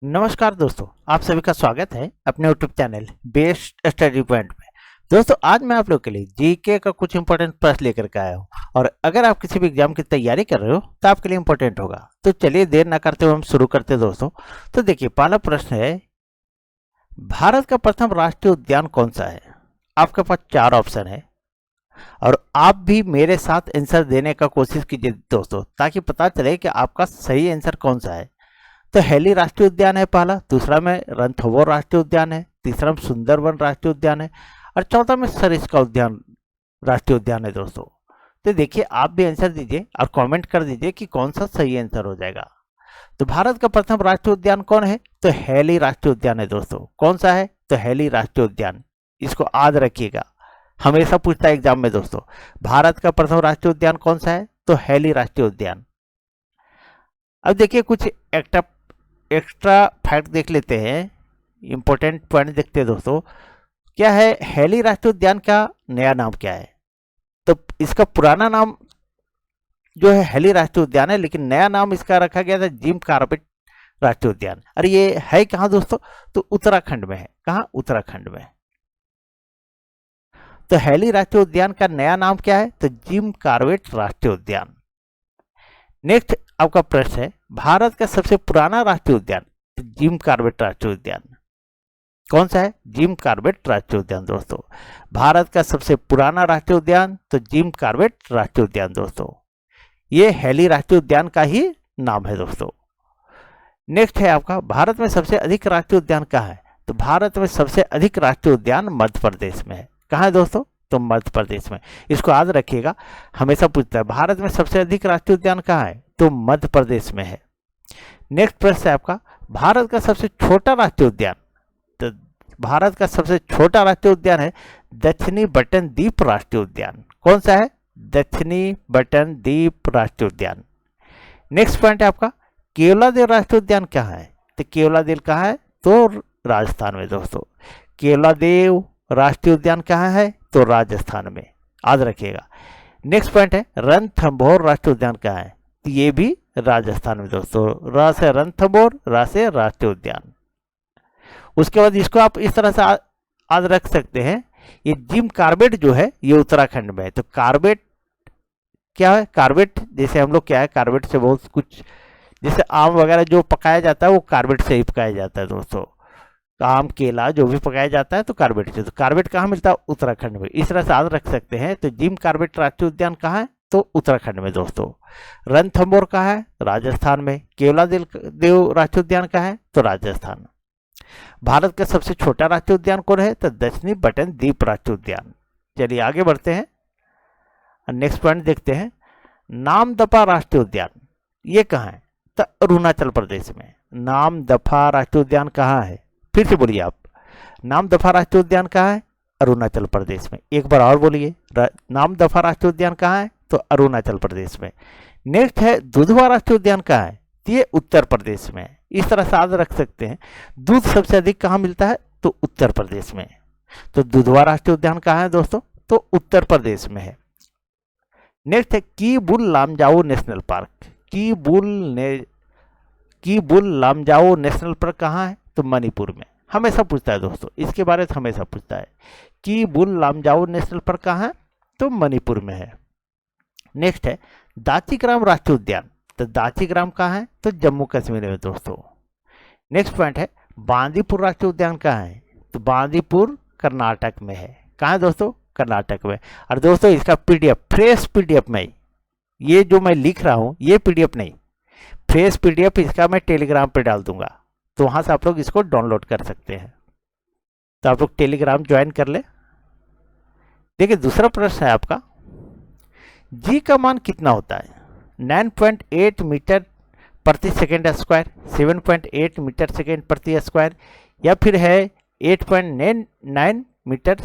नमस्कार दोस्तों, आप सभी का स्वागत है अपने YouTube channel best study point में। दोस्तों, आज मैं आप लोग के लिए जीके का कुछ इंपॉर्टेंट प्रश्न लेकर के आया हूं और अगर आप किसी भी एग्जाम की तैयारी कर रहे हो तो आपके लिए इंपॉर्टेंट होगा। तो चलिए देर ना करते हुए हम शुरू करते हैं दोस्तों। तो देखिए, पहला प्रश्न है, भारत का प्रथम राष्ट्रीय उद्यान कौन सा है? आपके पास चार ऑप्शन है और आप भी मेरे साथ आंसर देने का कोशिश कीजिए दोस्तों, ताकि पता चले कि आपका सही आंसर कौन सा है। तो हेली राष्ट्रीय उद्यान है पहला, दूसरा में रणथंभौर राष्ट्रीय उद्यान है, तीसरा में सुंदरवन राष्ट्रीय उद्यान है और चौथा में सरिस्का उद्यान राष्ट्रीय उद्यान है दोस्तों। तो देखिए, आप भी आंसर दीजिए और कमेंट कर दीजिए कि कौन सा सही आंसर हो जाएगा। तो भारत का प्रथम राष्ट्रीय उद्यान कौन है? तो हेली राष्ट्रीय उद्यान है दोस्तों। कौन सा है? तो हेली राष्ट्रीय उद्यान। इसको याद रखिएगा, हमेशा पूछता है एग्जाम में दोस्तों। भारत का प्रथम राष्ट्रीय उद्यान कौन सा है? तो हेली राष्ट्रीय उद्यान। अब देखिए, कुछ एक्स्ट्रा फैक्ट देख लेते हैं, इंपॉर्टेंट पॉइंट देखते हैं दोस्तों। क्या है हेली राष्ट्रीय उद्यान का नया नाम क्या है? तो इसका पुराना नाम जो है हेली राष्ट्रीय उद्यान है, लेकिन नया नाम इसका रखा गया था जिम कॉर्बेट राष्ट्रीय उद्यान। अरे ये है कहाँ दोस्तों? तो उत्तराखंड में है। कहाँ? उत्तराखंड में। तो हेली राष्ट्रीय उद्यान का नया नाम क्या है? तो जिम कॉर्बेट राष्ट्रीय उद्यान। नेक्स्ट आपका प्रश्न है, भारत का सबसे पुराना राष्ट्रीय उद्यान? तो जिम कॉर्बेट राष्ट्रीय उद्यान। कौन सा है? जिम कॉर्बेट राष्ट्रीय उद्यान दोस्तों। भारत का सबसे पुराना राष्ट्रीय उद्यान तो जिम कॉर्बेट राष्ट्रीय उद्यान दोस्तों। ये हेली राष्ट्रीय उद्यान का ही नाम है दोस्तों। नेक्स्ट है आपका, भारत में सबसे अधिक राष्ट्रीय उद्यान कहाँ है? तो भारत में सबसे अधिक राष्ट्रीय उद्यान मध्य प्रदेश में है। कहाँ है दोस्तों? तो मध्य प्रदेश में। इसको याद रखिएगा, हमेशा पूछता है भारत में सबसे अधिक राष्ट्रीय उद्यान कहाँ है? तो मध्य प्रदेश में है। नेक्स्ट प्रश्न है आपका, भारत का सबसे छोटा राष्ट्रीय उद्यान? तो भारत का सबसे छोटा राष्ट्रीय उद्यान है दक्षिणी बटन द्वीप राष्ट्रीय उद्यान। कौन सा है? दक्षिणी बटन द्वीप राष्ट्रीय उद्यान। नेक्स्ट पॉइंट है आपका, केवलादेव राष्ट्रीय उद्यान कहाँ है? तो केवलादेव कहाँ है? तो राजस्थान में दोस्तों। केवलादेव राष्ट्रीय उद्यान कहाँ है? तो राजस्थान में, याद रखिएगा। नेक्स्ट पॉइंट है, रणथंभौर राष्ट्रीय उद्यान कहाँ है? तो ये भी राजस्थान में दोस्तों। र से रणथंभौर, र से राष्ट्रीय उद्यान। उसके बाद इसको आप इस तरह से याद रख सकते हैं, ये जिम कॉर्बेट जो है ये उत्तराखंड में है। तो कॉर्बेट क्या है? कॉर्बेट जैसे हम लोग क्या है, कॉर्बेट से बहुत कुछ, जैसे आम वगैरह जो पकाया जाता है वो कार्बेट से ही पकाया जाता है दोस्तों। आम केला जो भी पकाया जाता है तो कार्बेट से। तो कार्बेट कहाँ मिलता है? उत्तराखंड में। इस तरह से याद रख सकते हैं। तो जिम कार्बेट राष्ट्रीय उद्यान कहाँ है? तो उत्तराखंड में दोस्तों। रणथंभौर कहाँ है? राजस्थान में। केवलादेव राष्ट्रीय उद्यान कहाँ है? तो राजस्थान। भारत का सबसे छोटा राष्ट्रीय उद्यान कौन है? तो दक्षिणी बटन द्वीप राष्ट्रीय उद्यान। चलिए आगे बढ़ते हैं, नेक्स्ट पॉइंट देखते हैं। नामदफा राष्ट्रीय उद्यान ये कहाँ है? तो अरुणाचल प्रदेश में। नामदफा राष्ट्रीय उद्यान कहाँ है? फिर से बोलिए आप, नामदफा राष्ट्रीय उद्यान कहाँ है? अरुणाचल प्रदेश में। एक बार और बोलिए, नामदफा राष्ट्रीय उद्यान कहाँ है? तो अरुणाचल प्रदेश में। नेक्स्ट है, दुधवा राष्ट्रीय उद्यान कहाँ है? ये उत्तर प्रदेश में। इस तरह से याद रख सकते हैं, दूध सबसे अधिक कहाँ मिलता है? तो उत्तर प्रदेश में। तो दुधवा राष्ट्रीय उद्यान कहाँ है दोस्तों? तो उत्तर प्रदेश में है। नेक्स्ट है, Keibul Lamjao national park. Keibul Lamjao national park कहाँ है? तो मणिपुर में। हमेशा पूछता है दोस्तों, इसके बारे में हमेशा पूछता है। कीबुल लामजाओ नेशनल पार्क कहाँ है? तो मणिपुर में है। नेक्स्ट है, दाचीग्राम राष्ट्रीय उद्यान। तो दाचीग्राम कहाँ है? तो जम्मू कश्मीर में दोस्तों। नेक्स्ट पॉइंट है, बांदीपुर राष्ट्रीय उद्यान कहाँ है? तो बांदीपुर कर्नाटक में है। कहाँ है दोस्तों? कर्नाटक में। और दोस्तों इसका पीडीएफ, फ्रेश पीडीएफ में, ये जो मैं लिख रहा हूँ ये पीडीएफ नहीं, फ्रेश पीडीएफ इसका मैं टेलीग्राम पे डाल दूंगा, तो वहां से आप लोग इसको डाउनलोड कर सकते हैं। तो आप लोग टेलीग्राम ज्वाइन कर ले। देखिए, दूसरा प्रश्न है आपका, जी का मान कितना होता है? 9.8 मीटर प्रति सेकेंड स्क्वायर, 7.8 मीटर सेकेंड प्रति स्क्वायर, या फिर है 8.9 मीटर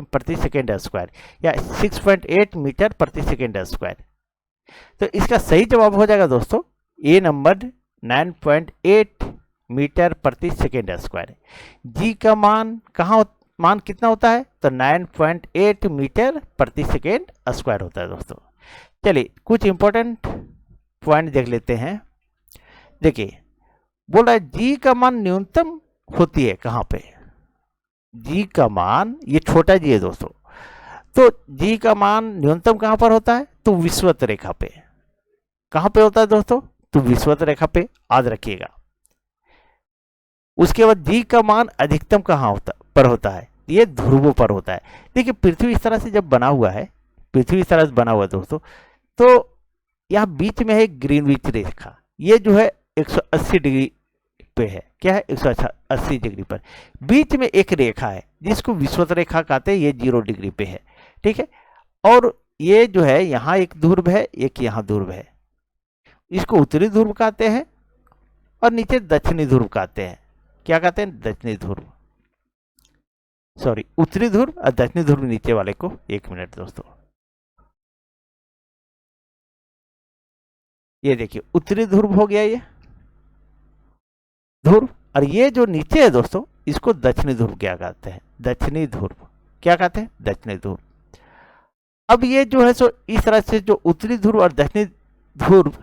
प्रति सेकेंड स्क्वायर, या 6.8 मीटर प्रति सेकेंड स्क्वायर। तो इसका सही जवाब हो जाएगा दोस्तों ए नंबर, 9.8 मीटर प्रति सेकेंड स्क्वायर। जी का मान मान कितना होता है? तो 9.8 मीटर प्रति सेकेंड स्क्वायर होता है दोस्तों। चलिए कुछ इंपॉर्टेंट पॉइंट देख लेते हैं। देखिए, बोल रहा है जी का मान न्यूनतम होती है कहां पे, जी का मान, ये छोटा जी है दोस्तों, तो जी का मान न्यूनतम कहां पर होता है, तो विषुवत रेखा पे। कहां पे होता है दोस्तों, तो विषुवत रेखा पे, याद रखिएगा। उसके बाद जी का मान अधिकतम कहां पर होता है, ये ध्रुवों पर होता है। देखिए पृथ्वी इस तरह से जब बना हुआ है, पृथ्वी इस तरह से बना हुआ है दोस्तों, तो यहाँ बीच में है ग्रीनविच रेखा, ये जो है 180 डिग्री पे है, क्या है 180 डिग्री पर। बीच में एक रेखा है जिसको विषुवत रेखा कहते हैं, ये 0 डिग्री पे है, ठीक है। और ये जो है यहाँ एक ध्रुव है, एक यहाँ ध्रुव है, इसको उत्तरी ध्रुव कहते हैं और नीचे दक्षिणी ध्रुव कहते हैं। क्या कहते हैं, दक्षिणी ध्रुव, सॉरी उत्तरी ध्रुव और दक्षिणी ध्रुव नीचे वाले को। एक मिनट दोस्तों, ये देखिए उत्तरी ध्रुव हो गया ये ध्रुव, और ये जो नीचे है दोस्तों इसको दक्षिणी ध्रुव क्या कहते हैं, दक्षिणी ध्रुव, क्या कहते हैं, दक्षिणी ध्रुव। अब ये जो है सो इस तरह से जो उत्तरी ध्रुव और दक्षिणी ध्रुव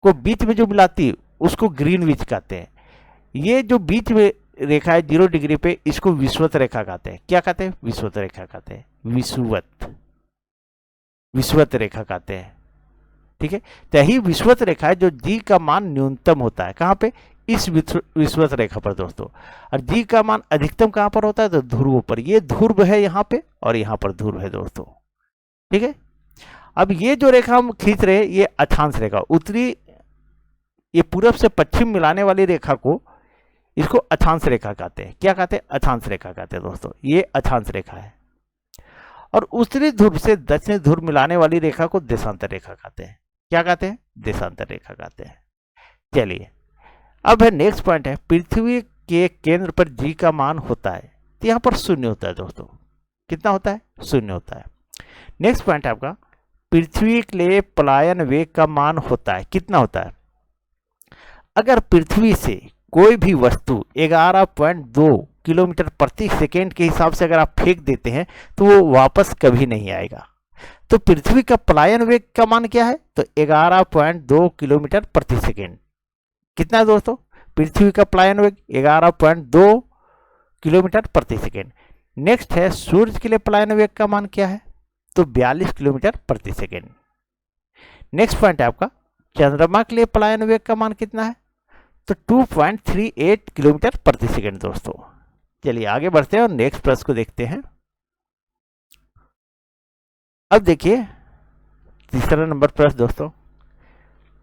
को बीच में जो मिलाती है उसको ग्रीनविच कहते हैं। ये जो बीच में रेखा है 0 डिग्री पे, इसको विषुवत रेखा कहते हैं। क्या कहते हैं, विषुवत रेखा कहते हैं, विषुवत रेखा कहते हैं, ठीक है। तो यही विषुवत रेखा है जो जी का मान न्यूनतम होता है कहां पे, इस विषुवत रेखा पर दोस्तों। और जी का मान अधिकतम कहां पर होता है, तो ध्रुवों पर। ये ध्रुव है यहां पे और यहां पर ध्रुव है दोस्तों, ठीक है। अब ये जो रेखा हम खींच रहे हैं ये अक्षांश रेखा, उत्तरी, ये पूरब से पश्चिम मिलाने वाली रेखा को, इसको अक्षांश रेखा कहते हैं। क्या कहते हैं, अक्षांश रेखा कहते हैं दोस्तों, ये अक्षांश रेखा है। और उत्तरी ध्रुव से दक्षिणी ध्रुव मिलाने वाली रेखा को देशांतर रेखा कहते हैं। क्या कहते हैं, देशांतर रेखा कहते हैं। चलिए अब है नेक्स्ट पॉइंट है, पृथ्वी के केंद्र पर जी का मान होता है, तो यहां पर शून्य होता है दोस्तों। कितना होता है, शून्य होता है। नेक्स्ट पॉइंट है आपका, पृथ्वी के लिए पलायन वेग का मान होता है, कितना होता है। अगर पृथ्वी से कोई भी वस्तु 11.2 किलोमीटर प्रति सेकेंड के हिसाब से अगर आप फेंक देते हैं तो वो वापस कभी नहीं आएगा। तो पृथ्वी का पलायन वेग का मान क्या है, तो 11.2 किलोमीटर प्रति सेकेंड। कितना है दोस्तों, पृथ्वी का पलायन वेग 11.2 किलोमीटर प्रति सेकेंड। नेक्स्ट है सूर्य के लिए पलायन वेग का मान क्या है, तो 42 किलोमीटर प्रति सेकेंड। नेक्स्ट पॉइंट है आपका, चंद्रमा के लिए पलायन वेग का मान कितना है, तो 2.38 किलोमीटर प्रति सेकेंड दोस्तों। चलिए आगे बढ़ते हैं और नेक्स्ट प्रश्न को देखते हैं। अब देखिए तीसरा नंबर प्रश्न दोस्तों,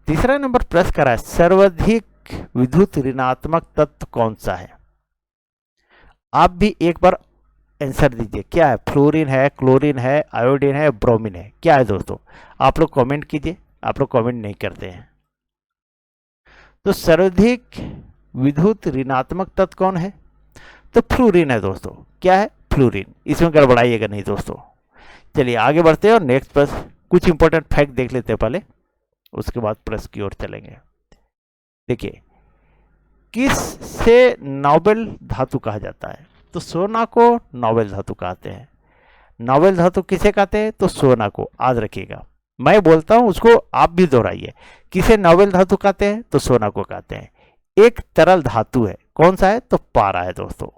तीसरा नंबर प्रश्न करा है, सर्वाधिक विद्युत ऋणात्मक तत्व कौन सा है। आप भी एक बार आंसर दीजिए, क्या है, फ्लोरीन है, क्लोरीन है, आयोडीन है, ब्रोमीन है, क्या है दोस्तों। आप लोग कमेंट कीजिए, आप लोग कमेंट नहीं करते हैं। तो सर्वाधिक विद्युत ऋणात्मक तत्व कौन है, तो फ्लोरीन है दोस्तों। क्या है, फ्लोरीन, इसमें गड़बड़ाइएगा नहीं दोस्तों। चलिए आगे बढ़ते हैं और नेक्स्ट प्रश्न, कुछ इंपॉर्टेंट फैक्ट देख लेते हैं पहले, उसके बाद प्रश्न की ओर चलेंगे। देखिए किस से नोबेल धातु कहा जाता है, तो सोना को नोबेल धातु कहते हैं। नोबेल धातु किसे कहते हैं, तो सोना को, याद रखिएगा। मैं बोलता हूं उसको आप भी दोहराइए, किसे नोबेल धातु कहते हैं, तो सोना को कहते हैं। एक तरल धातु है, कौन सा है, तो पारा है दोस्तों।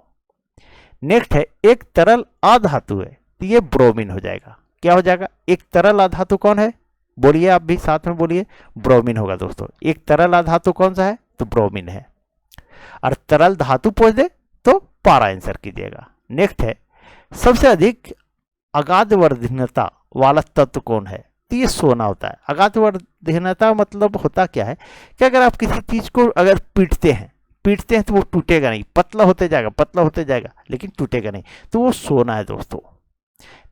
नेक्स्ट है एक तरल अधातु है, तो ये ब्रोमीन हो जाएगा। क्या हो जाएगा, एक तरल अधातु कौन है, बोलिए आप भी साथ में बोलिए, ब्रोमीन होगा दोस्तों। एक तरल अधातु कौन सा है, तो ब्रोमीन है। और तरल धातु पूछ दे तो पारा आंसर कीजिएगा। नेक्स्ट है सबसे अधिक अगाध वर्धनीयता वाला तत्व कौन है, तो ये सोना होता है। अगाध वर्धनीयता मतलब होता क्या है कि अगर आप किसी चीज को अगर पीटते हैं तो वो टूटेगा नहीं, पतला होते जाएगा लेकिन टूटेगा नहीं, तो वो सोना है दोस्तों।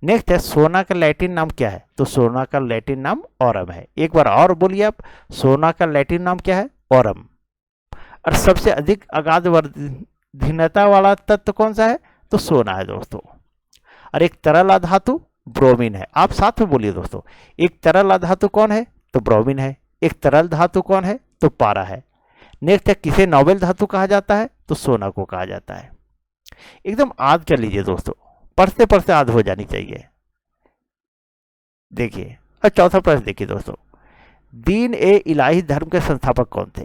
नेक्स्ट है सोना का लैटिन नाम क्या है, तो सोना का लैटिन नाम ओरम है। एक बार और बोलिए आप, सोना का लैटिन नाम क्या है, ओरम। और सबसे अधिक अगाध वर्धनीयता वाला तत्व कौन सा है, तो सोना है दोस्तों। और एक तरल अधातु ब्रोमीन है। आप साथ में बोलिए दोस्तों, एक तरल अधातु कौन है, तो ब्रोमीन है। एक तरल धातु कौन है, तो पारा है। नेक्स्ट है किसे नोबेल धातु कहा जाता है, तो सोना को कहा जाता है। एकदम याद कर लीजिए दोस्तों, पढ़ते पढ़ते याद हो जानी चाहिए। देखिए और चौथा प्रश्न देखिए दोस्तों, दीन ए इलाही धर्म के संस्थापक कौन थे?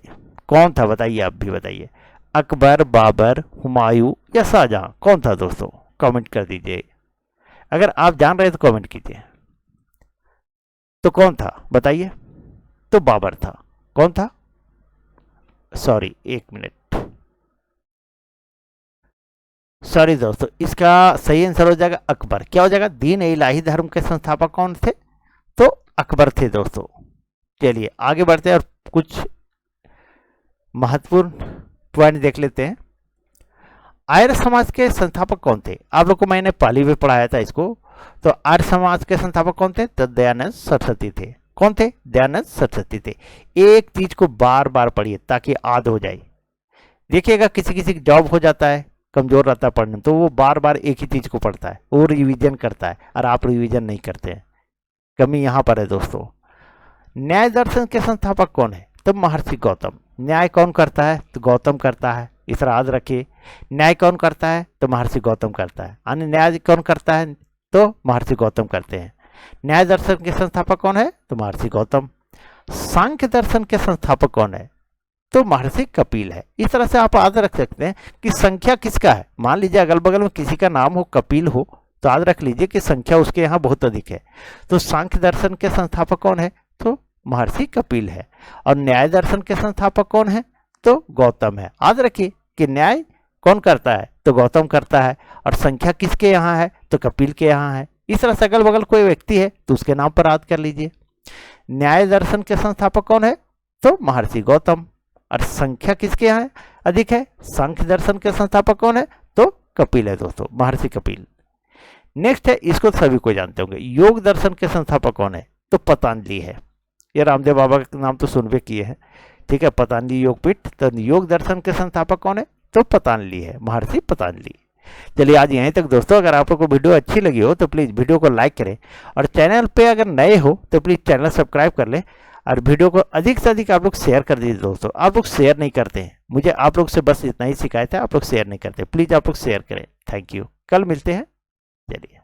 कौन था बताइए, आप भी बताइए। अकबर, बाबर, हुमायूं या शाहजहां? कौन था दोस्तों? कमेंट कर दीजिए। अगर आप जान रहे तो कमेंट कीजिए। तो कौन था बताइए? तो बाबर था। कौन था? सॉरी, एक मिनट, सॉरी दोस्तों, इसका सही आंसर हो जाएगा अकबर। क्या हो जाएगा? दीन ए इलाही धर्म के संस्थापक कौन थे? तो अकबर थे दोस्तों। चलिए आगे बढ़ते हैं और कुछ महत्वपूर्ण पॉइंट देख लेते हैं। आर्य समाज के संस्थापक कौन थे? आप लोग को मैंने पहले भी पढ़ाया था इसको। तो आर्य समाज के संस्थापक कौन थे? तो दयानंद सरस्वती थे। कौन थे? दयानंद सरस्वती थे। एक चीज को बार बार पढ़िए ताकि याद हो जाए। देखिएगा किसी किसी की जॉब हो जाता है, कमजोर रहता है पढ़ने, तो वो बार बार एक ही चीज को पढ़ता है, वो रिवीजन करता है, और आप रिवीजन नहीं करते हैं। कमी यहाँ पर है दोस्तों। न्याय दर्शन के संस्थापक कौन है? तो महर्षि गौतम। न्याय कौन करता है? तो गौतम करता है, इस याद रखिए। न्याय कौन करता है? तो महर्षि गौतम करता है। अन्य न्याय कौन करता है? तो महर्षि गौतम करते हैं। न्याय दर्शन के संस्थापक कौन है? तो महर्षि गौतम। सांख्य दर्शन के संस्थापक कौन है? तो महर्षि कपिल है। इस तरह से आप याद रख सकते हैं कि संख्या किसका है। मान लीजिए अगल बगल में किसी का नाम हो कपिल हो, तो याद रख लीजिए कि संख्या उसके यहाँ बहुत अधिक है। तो सांख्य दर्शन के संस्थापक कौन है? तो महर्षि कपिल है। और न्याय दर्शन के संस्थापक कौन है? तो गौतम है। याद रखिए कि न्याय कौन करता है? तो गौतम करता है। और संख्या किसके यहाँ है? तो कपिल के यहाँ है। इस तरह से अगल बगल कोई व्यक्ति है तो उसके नाम पर याद कर लीजिए। न्याय दर्शन के संस्थापक कौन है? तो महर्षि गौतम। और संख्या किसके यहाँ है? अधिक है। सांख्य दर्शन के संस्थापक कौन है? तो कपिल है दोस्तों, महर्षि कपिल। नेक्स्ट है, इसको सभी को जानते होंगे, योग दर्शन के संस्थापक कौन है? तो पतंजलि है। ये रामदेव बाबा का नाम तो सुनबे किए हैं, ठीक है, पतंजलि योगपीठ। तो योग दर्शन के संस्थापक कौन है? तो पतंजलि है, महर्षि पतंजलि। चलिए आज यहीं तक दोस्तों। अगर आप लोग को वीडियो अच्छी लगी हो तो प्लीज़ वीडियो को लाइक करें, और चैनल पे अगर नए हो तो प्लीज़ चैनल सब्सक्राइब कर लें, और वीडियो को अधिक से अधिक आप लोग शेयर कर दीजिए दोस्तों। आप लोग शेयर नहीं करते हैं, मुझे आप लोग से बस इतना ही शिकायत है, आप लोग शेयर नहीं करते। प्लीज़ आप लोग शेयर करें। Thank you. कल मिलते हैं। चलिए।